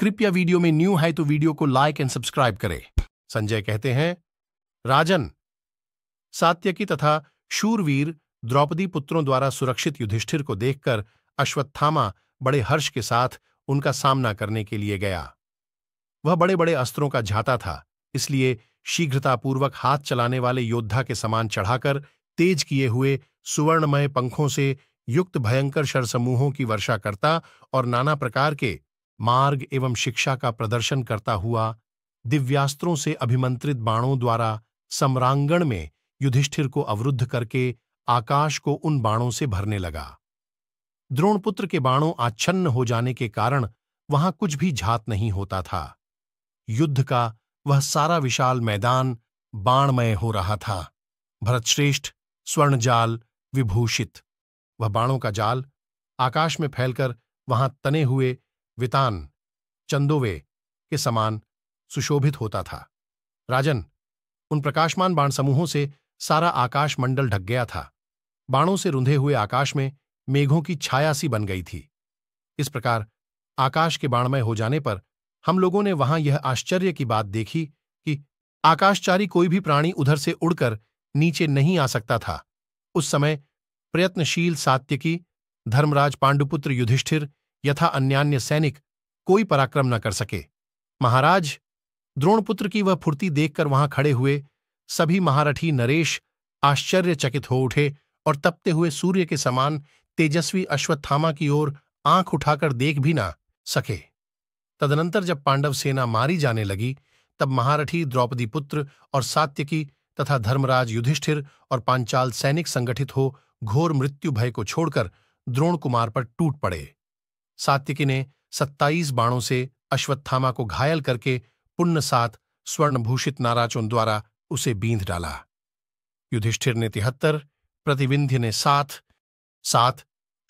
कृपया वीडियो में न्यू है तो वीडियो को लाइक एंड सब्सक्राइब करें। संजय कहते हैं, राजन, सात्यकी तथा शूरवीर द्रौपदी पुत्रों द्वारा सुरक्षित युधिष्ठिर को देखकर अश्वत्थामा बड़े हर्ष के साथ उनका सामना करने के लिए गया। वह बड़े बड़े अस्त्रों का झाता था, इसलिए शीघ्रतापूर्वक हाथ चलाने वाले योद्धा के समान चढ़ाकर तेज किए हुए सुवर्णमय पंखों से युक्त भयंकर शरसमूहों की वर्षा करता और नाना प्रकार के मार्ग एवं शिक्षा का प्रदर्शन करता हुआ दिव्यास्त्रों से अभिमंत्रित बाणों द्वारा सम्रांगण में युधिष्ठिर को अवरुद्ध करके आकाश को उन बाणों से भरने लगा। द्रोणपुत्र के बाणों आच्छन्न हो जाने के कारण वहां कुछ भी झात नहीं होता था। युद्ध का वह सारा विशाल मैदान बाणमय हो रहा था। भरतश्रेष्ठ स्वर्णजाल विभूषित वह बाणों का जाल आकाश में फैलकर वहां तने हुए वितान चंदोवे के समान सुशोभित होता था। राजन, उन प्रकाशमान बाण समूहों से सारा आकाश मंडल ढक गया था। बाणों से रुंधे हुए आकाश में मेघों की छाया सी बन गई थी। इस प्रकार आकाश के बाणमय हो जाने पर हम लोगों ने वहां यह आश्चर्य की बात देखी कि आकाशचारी कोई भी प्राणी उधर से उड़कर नीचे नहीं आ सकता था। उस समय प्रयत्नशील सात्यकी, धर्मराज पांडुपुत्र युधिष्ठिर यथा अन्यान्य सैनिक कोई पराक्रम न कर सके। महाराज, द्रोणपुत्र की वह फुर्ती देखकर वहां खड़े हुए सभी महारथी नरेश आश्चर्यचकित हो उठे और तपते हुए सूर्य के समान तेजस्वी अश्वत्थामा की ओर आंख उठाकर देख भी ना सके। तदनंतर जब पांडव सेना मारी जाने लगी, तब महारथी द्रौपदी पुत्र और सात्यकी तथा धर्मराज युधिष्ठिर और पांचाल सैनिक संगठित हो घोर मृत्यु भय को छोड़कर द्रोण कुमार पर टूट पड़े। सात्यकी ने 27 बाणों से अश्वत्थामा को घायल करके पुण्य 7 स्वर्णभूषित नाराचों द्वारा उसे बींध डाला। युधिष्ठिर ने 73, प्रतिविंध्य ने 7,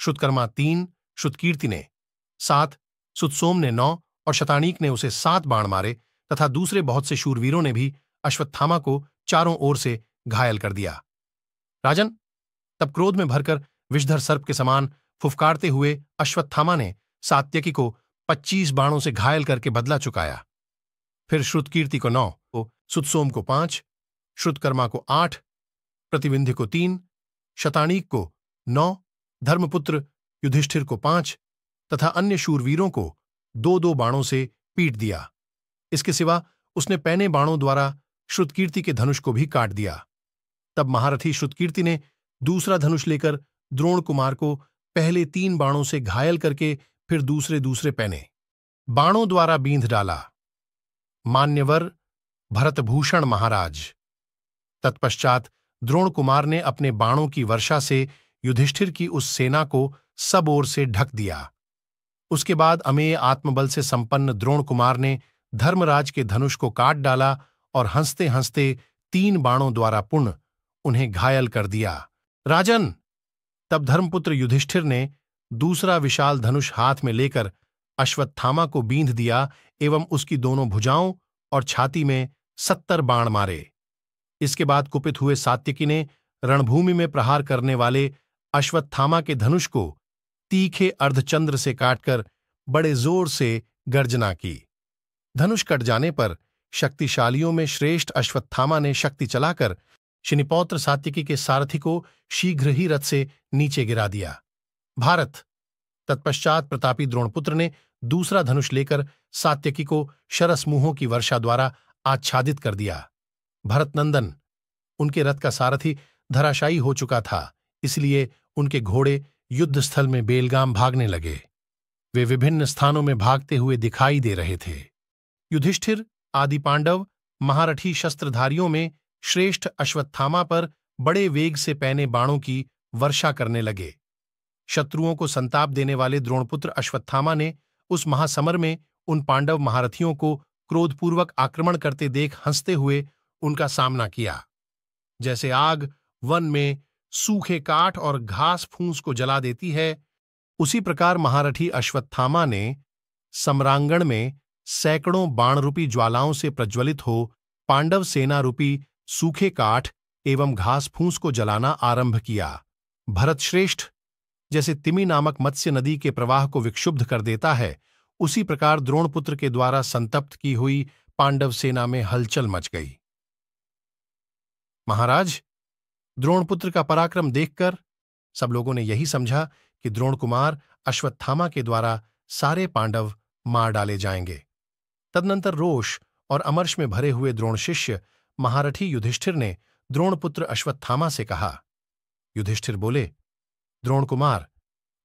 श्रुतकर्मा 3, श्रुतकीर्ति ने 7, सुतसोम ने 9 और शतानीक ने उसे 7 बाण मारे तथा दूसरे बहुत से शूरवीरों ने भी अश्वत्थामा को चारों ओर से घायल कर दिया। राजन, तब क्रोध में भरकर विषधर सर्प के समान फुफकारते हुए अश्वत्थामा ने सात्यकी को 25 बाणों से घायल करके बदला चुकाया। फिर श्रुतकीर्ति को 9, सुतसोम को 5, श्रुतकर्मा को 8, प्रतिविंध्य को 3, शतानीक को 9, धर्मपुत्र युधिष्ठिर को 5 तथा अन्य शूरवीरों को 2-2 बाणों से पीट दिया। इसके सिवा उसने पैने बाणों द्वारा श्रुतकीर्ति के धनुष को भी काट दिया। तब महारथी श्रुतकीर्ति ने दूसरा धनुष लेकर द्रोण कुमार को पहले 3 बाणों से घायल करके फिर दूसरे पैने बाणों द्वारा बींध डाला। मान्यवर भरतभूषण महाराज, तत्पश्चात द्रोण कुमार ने अपने बाणों की वर्षा से युधिष्ठिर की उस सेना को सब ओर से ढक दिया। उसके बाद अमेय आत्मबल से संपन्न द्रोण कुमार ने धर्मराज के धनुष को काट डाला और हंसते हंसते 3 बाणों द्वारा पुनः उन्हें घायल कर दिया। राजन, तब धर्मपुत्र युधिष्ठिर ने दूसरा विशाल धनुष हाथ में लेकर अश्वत्थामा को बींध दिया एवं उसकी दोनों भुजाओं और छाती में 70 बाण मारे। इसके बाद कुपित हुए सात्यकी ने रणभूमि में प्रहार करने वाले अश्वत्थामा के धनुष को तीखे अर्धचंद्र से काटकर बड़े जोर से गर्जना की। धनुष कट जाने पर शक्तिशालियों में श्रेष्ठ अश्वत्थामा ने शक्ति चलाकर शनिपौत्र सात्यकी के सारथी को शीघ्र ही रथ से नीचे गिरा दिया। भारत, तत्पश्चात प्रतापी द्रोणपुत्र ने दूसरा धनुष लेकर सात्यकी को शरसमूहों की वर्षा द्वारा आच्छादित कर दिया। भरतनंदन, उनके रथ का सारथी धराशायी हो चुका था, इसलिए उनके घोड़े युद्धस्थल में बेलगाम भागने लगे। वे विभिन्न स्थानों में भागते हुए दिखाई दे रहे थे। युधिष्ठिर आदि पांडव महारथी शस्त्रधारियों में श्रेष्ठ अश्वत्थामा पर बड़े वेग से पैने बाणों की वर्षा करने लगे। शत्रुओं को संताप देने वाले द्रोणपुत्र अश्वत्थामा ने उस महासमर में उन पांडव महारथियों को क्रोधपूर्वक आक्रमण करते देख हंसते हुए उनका सामना किया। जैसे आग वन में सूखे काठ और घास फूस को जला देती है, उसी प्रकार महारथी अश्वत्थामा ने सम्रांगण में सैकड़ों बाणरूपी ज्वालाओं से प्रज्वलित हो पांडव सेना रूपी सूखे काठ एवं घास फूस को जलाना आरंभ किया। भरतश्रेष्ठ, जैसे तिमी नामक मत्स्य नदी के प्रवाह को विक्षुब्ध कर देता है, उसी प्रकार द्रोणपुत्र के द्वारा संतप्त की हुई पांडव सेना में हलचल मच गई। महाराज, द्रोणपुत्र का पराक्रम देखकर सब लोगों ने यही समझा कि द्रोण कुमार अश्वत्थामा के द्वारा सारे पांडव मार डाले जाएंगे। तदनंतर रोष और अमर्ष में भरे हुए द्रोण शिष्य महारथी युधिष्ठिर ने द्रोणपुत्र अश्वत्थामा से कहा। युधिष्ठिर बोले, द्रोण कुमार,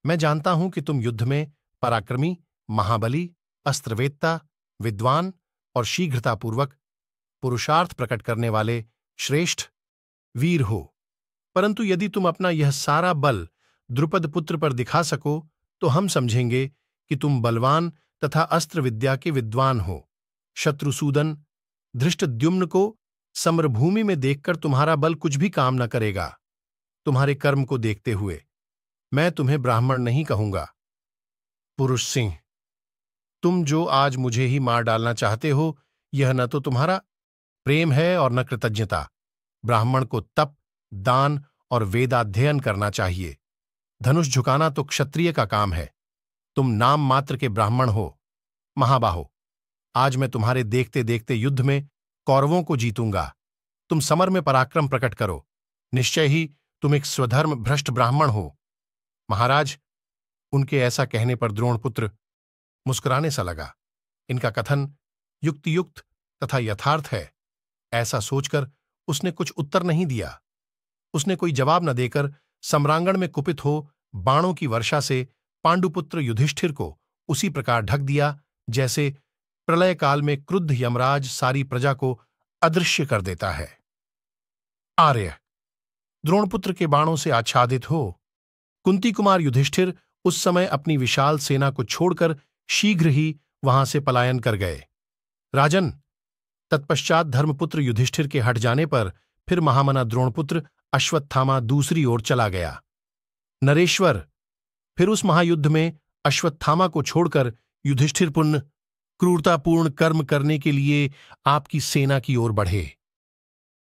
मैं जानता हूं कि तुम युद्ध में पराक्रमी, महाबली, अस्त्रवेत्ता, विद्वान और शीघ्रतापूर्वक पुरुषार्थ प्रकट करने वाले श्रेष्ठ वीर हो, परंतु यदि तुम अपना यह सारा बल द्रुपद पुत्र पर दिखा सको तो हम समझेंगे कि तुम बलवान तथा अस्त्र विद्या के विद्वान हो। शत्रुसूदन, धृष्टद्युम्न को समरभूमि में देखकर तुम्हारा बल कुछ भी काम न करेगा। तुम्हारे कर्म को देखते हुए मैं तुम्हें ब्राह्मण नहीं कहूंगा। पुरुष सिंह, तुम जो आज मुझे ही मार डालना चाहते हो, यह न तो तुम्हारा प्रेम है और न कृतज्ञता। ब्राह्मण को तप, दान और वेदाध्ययन करना चाहिए। धनुष झुकाना तो क्षत्रिय का काम है। तुम नाम मात्र के ब्राह्मण हो। महाबाहो, आज मैं तुम्हारे देखते देखते युद्ध में कौरवों को जीतूंगा। तुम समर में पराक्रम प्रकट करो। निश्चय ही तुम एक स्वधर्म भ्रष्ट ब्राह्मण हो। महाराज, उनके ऐसा कहने पर द्रोणपुत्र मुस्कुराने सा लगा। इनका कथन युक्तियुक्त तथा यथार्थ है, ऐसा सोचकर उसने कुछ उत्तर नहीं दिया। उसने कोई जवाब न देकर सम्रांगण में कुपित हो बाणों की वर्षा से पांडुपुत्र युधिष्ठिर को उसी प्रकार ढक दिया जैसे प्रलय काल में क्रुद्ध यमराज सारी प्रजा को अदृश्य कर देता है। आर्य, द्रोणपुत्र के बाणों से आच्छादित हो कुंती कुमार युधिष्ठिर उस समय अपनी विशाल सेना को छोड़कर शीघ्र ही वहां से पलायन कर गए। राजन, तत्पश्चात धर्मपुत्र युधिष्ठिर के हट जाने पर फिर महामना द्रोणपुत्र अश्वत्थामा दूसरी ओर चला गया। नरेश्वर, फिर उस महायुद्ध में अश्वत्थामा को छोड़कर युधिष्ठिर पुनः क्रूरतापूर्ण कर्म करने के लिए आपकी सेना की ओर बढ़े।